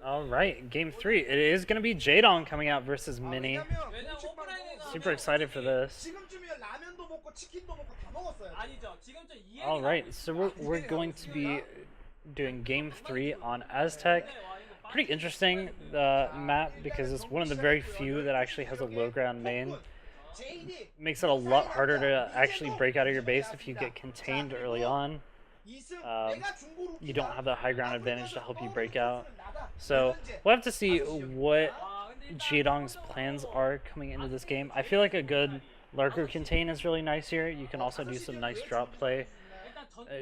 All right, game 3. It is going to be Jaedong coming out versus Mini. Super excited for this. All right, so we're going to be doing game 3 on Aztec. Pretty interesting map because it's one of the very few that actually has a low ground main. Makes it a lot harder to actually break out of your base if you get contained early on. You don't have the high ground advantage to help you break out. So we'll have to see what Jaedong's plans are coming into this game. I feel like a good lurker contain is really nice here. You can also do some nice drop play.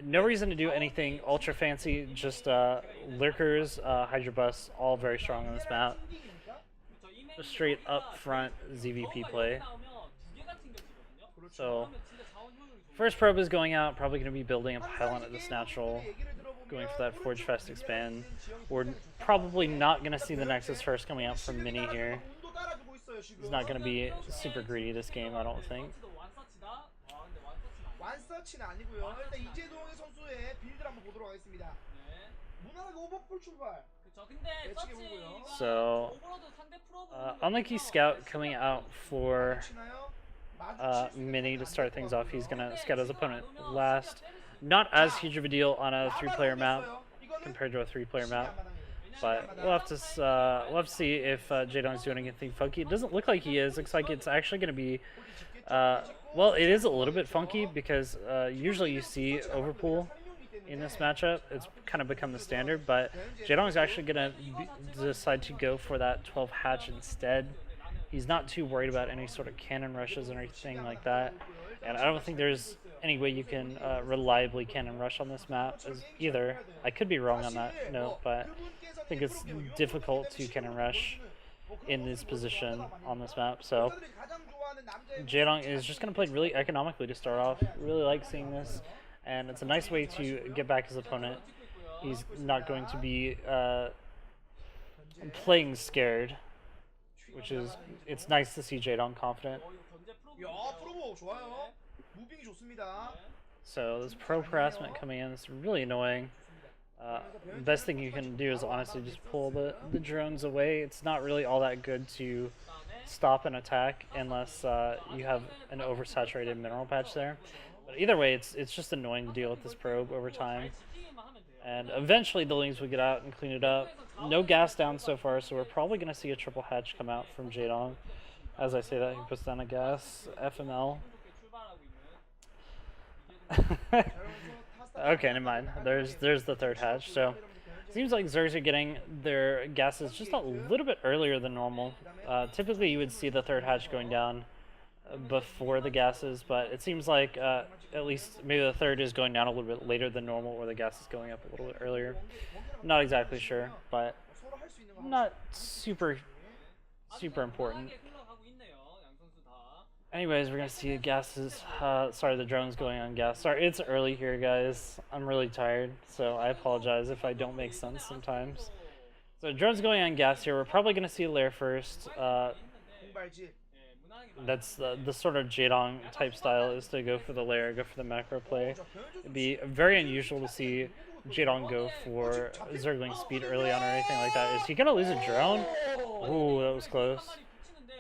No reason to do anything ultra fancy, just lurkers, Hydra Bus, all very strong on this map. Just straight up front ZVP play. So first probe is going out, probably going to be building a pylon at this natural, going for that Forge Fest expand. We're probably not going to see the Nexus first coming out from Mini here. He's not going to be super greedy this game, I don't think. So, unlucky scout coming out for Mini to start things off. He's gonna scout his opponent last. Not as huge of a deal on a 3-player map compared to a 3-player map, but we'll have to see if Jaedong's doing anything funky. It doesn't look like he is. Looks like it's actually gonna be well, it is a little bit funky because usually you see overpool in this matchup. It's kind of become the standard, but Jaedong's actually gonna decide to go for that 12 hatch instead. He's not too worried about any sort of cannon rushes or anything like that. And I don't think there's any way you can reliably cannon rush on this map either. I could be wrong on that note, but I think it's difficult to cannon rush in this position on this map. So Jaedong is just going to play really economically to start off. Really like seeing this. And it's a nice way to get back his opponent. He's not going to be playing scared. Which is, it's nice to see Jaedong confident. So this pro harassment coming in is really annoying. The best thing you can do is honestly just pull the drones away. It's not really all that good to stop an attack unless you have an oversaturated mineral patch there. But either way, it's just annoying to deal with this probe over time. And eventually the Lings will get out and clean it up. No gas down so far, so we're probably going to see a triple hatch come out from Jaedong. As I say that, he puts down a gas. FML. Okay, never mind. There's the third hatch. So seems like Zergs are getting their gases just a little bit earlier than normal. Typically you would see the third hatch going down before the gases, but it seems like at least maybe the third is going down a little bit later than normal, or the gas is going up a little bit earlier. Not exactly sure, but not super important. Anyways, we're gonna see gases. Sorry, the drone's going on gas. Sorry, it's early here, guys. I'm really tired, so I apologize if I don't make sense sometimes. So drone's going on gas here. We're probably gonna see a lair first. That's the sort of Jaedong type style, is to go for the lair, go for the macro play. It'd be very unusual to see Jaedong go for Zergling speed early on or anything like that. Is he gonna lose a drone? Ooh, that was close.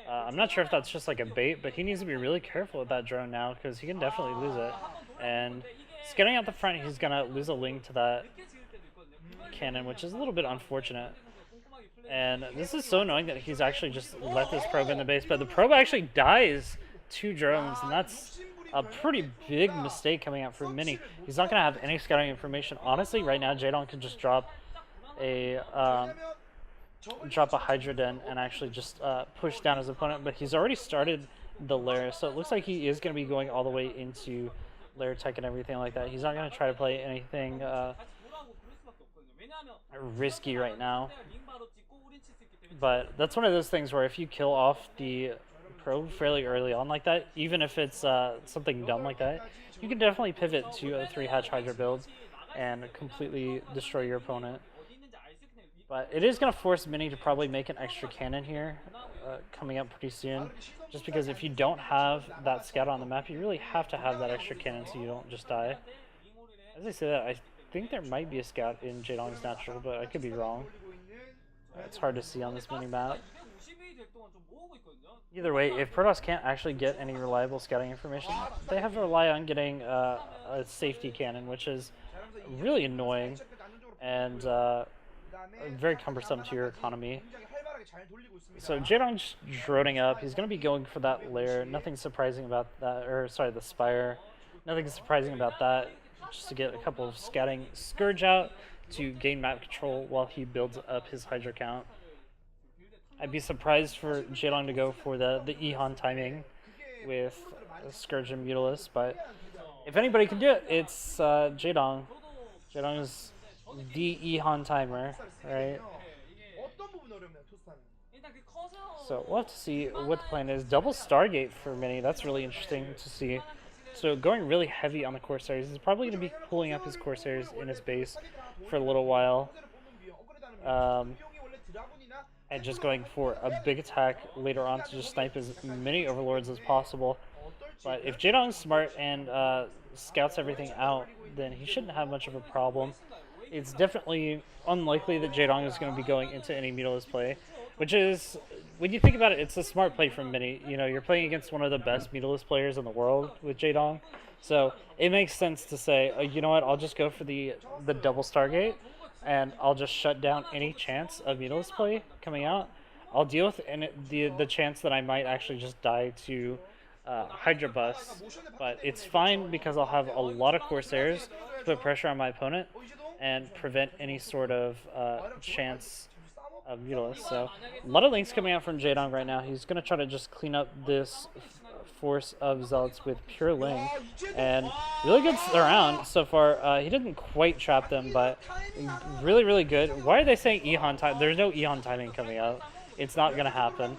I'm not sure if that's just like a bait, but he needs to be really careful with that drone now because he can definitely lose it. And getting out the front, he's gonna lose a link to that cannon, which is a little bit unfortunate. And this is so annoying that he's actually just let this probe in the base, but the probe actually dies 2 drones, and that's a pretty big mistake coming out from Mini. He's not going to have any scouting information. Honestly, right now, Jaedong could just drop a Hydra Den and actually just push down his opponent, but he's already started the lair, so it looks like he is going to be going all the way into lair tech and everything like that. He's not going to try to play anything risky right now. But that's one of those things where if you kill off the probe fairly early on like that, even if it's something dumb like that, you can definitely pivot to a 3-hatch Hydra build and completely destroy your opponent. But it is going to force Mini to probably make an extra cannon here coming up pretty soon, just because if you don't have that scout on the map, you really have to have that extra cannon so you don't just die. As I say that, I think there might be a scout in Jaedong's natural, but I could be wrong. It's hard to see on this mini-map. Either way, if Protoss can't actually get any reliable scouting information, they have to rely on getting a safety cannon, which is really annoying and very cumbersome to your economy. So Jaedong's droning up. He's going to be going for that lair. Nothing surprising about that, or sorry, the Spire. Nothing surprising about that. Just to get a couple of scouting Scourge out to gain map control while he builds up his Hydra count. I'd be surprised for Jaedong to go for the Ehan timing with Scourge and Mutalisk, but if anybody can do it, it's Jaedong. Jaedong is the Ehan timer, right? So we'll have to see what the plan is. Double Stargate for Mini, that's really interesting to see. So going really heavy on the Corsairs. He's probably going to be pulling up his Corsairs in his base for a little while. And just going for a big attack later on to just snipe as many Overlords as possible. But if Jaedong's smart and scouts everything out, then he shouldn't have much of a problem. It's definitely unlikely that Jaedong is going to be going into any Mutalisk play, which is, when you think about it, it's a smart play from Mini. You know, you're playing against one of the best Mutalisk players in the world with Jaedong, so it makes sense to say, you know what, I'll just go for the double Stargate, and I'll just shut down any chance of Mutalisk play coming out. I'll deal with the chance that I might actually just die to Hydra Bus, but it's fine because I'll have a lot of Corsairs to put pressure on my opponent and prevent any sort of chance of Mutalisk. So a lot of links coming out from Jaedong right now. He's going to try to just clean up this force of Zealots with pure Ling, and really good around so far. He didn't quite trap them, but really, really good. Why are they saying Ehan time? There's no Ehan timing coming out. It's not going to happen.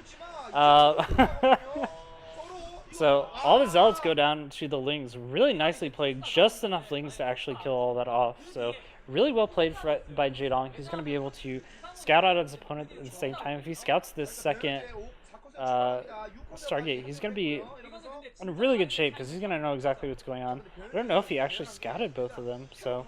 So all the Zealots go down to the Lings. Really nicely played. Just enough Lings to actually kill all that off. So really well played by Jaedong. He's going to be able to scout out his opponent at the same time. If he scouts this second Stargate, he's going to be in really good shape because he's going to know exactly what's going on. I don't know if he actually scouted both of them, so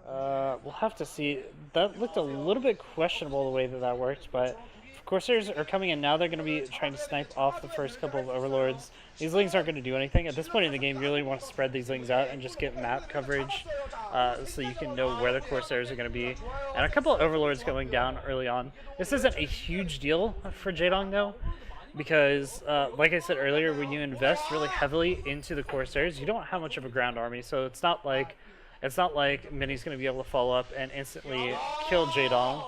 we'll have to see. That looked a little bit questionable the way that worked, but Corsairs are coming in now. They're going to be trying to snipe off the first couple of Overlords. These Lings aren't going to do anything. At this point in the game, you really want to spread these Lings out and just get map coverage so you can know where the Corsairs are going to be. And a couple of Overlords going down early on. This isn't a huge deal for Jaedong, though, because, like I said earlier, when you invest really heavily into the Corsairs, you don't have much of a ground army, so it's not like Mini's going to be able to follow up and instantly kill Jaedong.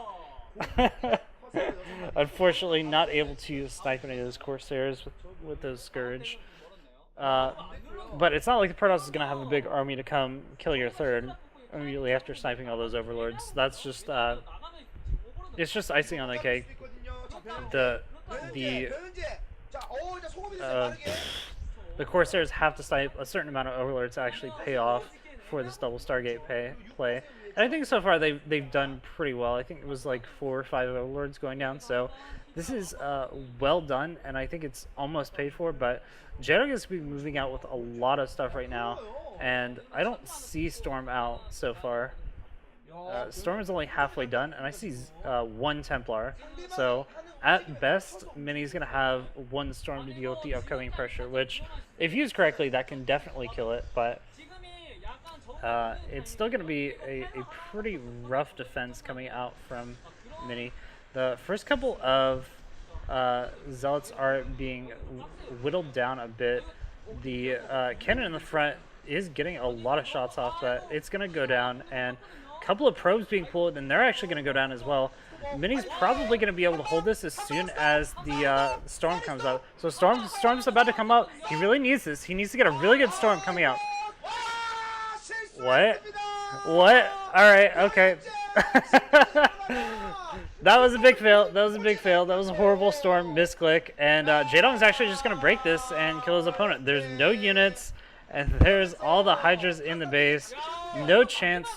Unfortunately, not able to snipe any of those Corsairs with those Scourge. But it's not like the Protoss is going to have a big army to come kill your third immediately after sniping all those Overlords. That's just it's just icing on the cake. The Corsairs have to snipe a certain amount of Overlords to actually pay off for this double Stargate play. And I think so far they've done pretty well. I think it was like 4 or 5 Overlords going down, so this is well done, and I think it's almost paid for. But Jaedong is going to be moving out with a lot of stuff right now, and I don't see Storm out so far. Storm is only halfway done, and I see 1 Templar. So at best, Mini's going to have 1 Storm to deal with the upcoming pressure, which, if used correctly, that can definitely kill it, but it's still going to be a pretty rough defense coming out from Mini. The first couple of Zealots are being whittled down a bit. The cannon in the front is getting a lot of shots off, but it's going to go down, and a couple of probes being pulled, and they're actually going to go down as well. Mini's probably going to be able to hold this as soon as the Storm comes out. So Storm's about to come out. He really needs this. He needs to get a really good Storm coming out. What? What? Alright, okay. That was a big fail. That was a big fail. That was a horrible Storm misclick. And Jaedong's actually just going to break this and kill his opponent. There's no units, and there's all the Hydras in the base. No chance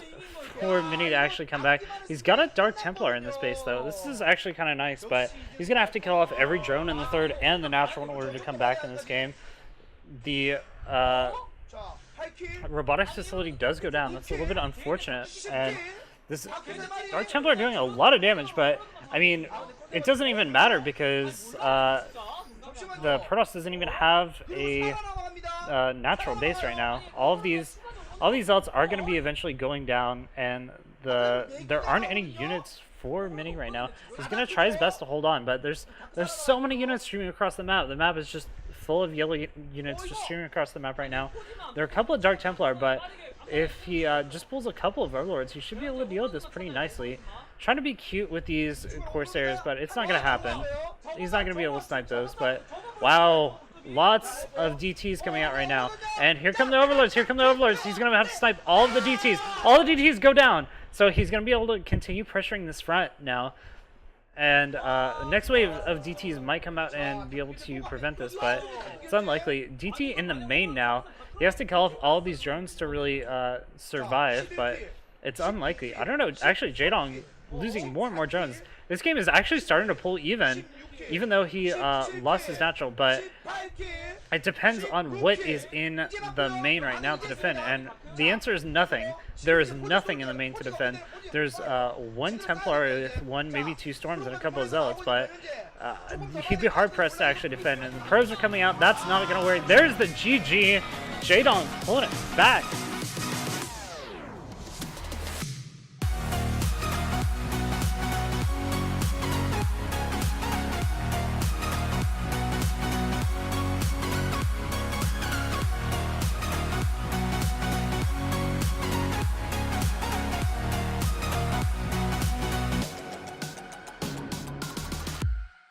for Mini to actually come back. He's got a Dark Templar in this base, though. This is actually kind of nice, but he's going to have to kill off every drone in the third and the natural in order to come back in this game. The robotics facility does go down. That's a little bit unfortunate, and This Dark Templar doing a lot of damage, but I mean, it doesn't even matter because the Protoss doesn't even have a natural base right now. All these ults are going to be eventually going down, and there aren't any units for Mini right now. He's going to try his best to hold on, but there's so many units streaming across the map. The map is just full of yellow units just streaming across the map right now. There are a couple of Dark Templar, but if he just pulls a couple of Overlords, he should be able to deal with this pretty nicely. Trying to be cute with these Corsairs, but it's not going to happen. He's not going to be able to snipe those, but wow. Lots of DTs coming out right now. And here come the Overlords. Here come the Overlords. He's going to have to snipe all of the DTs. All the DTs go down. So he's going to be able to continue pressuring this front now. And the next wave of DTs might come out and be able to prevent this, but it's unlikely. DT in the main now. He has to call off all of these drones to really survive, but it's unlikely. I don't know. Actually, Jaedong losing more and more drones. This game is actually starting to pull even though he lost his natural, but it depends on what is in the main right now to defend, and the answer is nothing. There is nothing in the main to defend. There's one Templar with one, maybe two Storms and a couple of Zealots, but he'd be hard-pressed to actually defend, and the pros are coming out. That's not going to work. There's the GG. Jaedong pulling it back.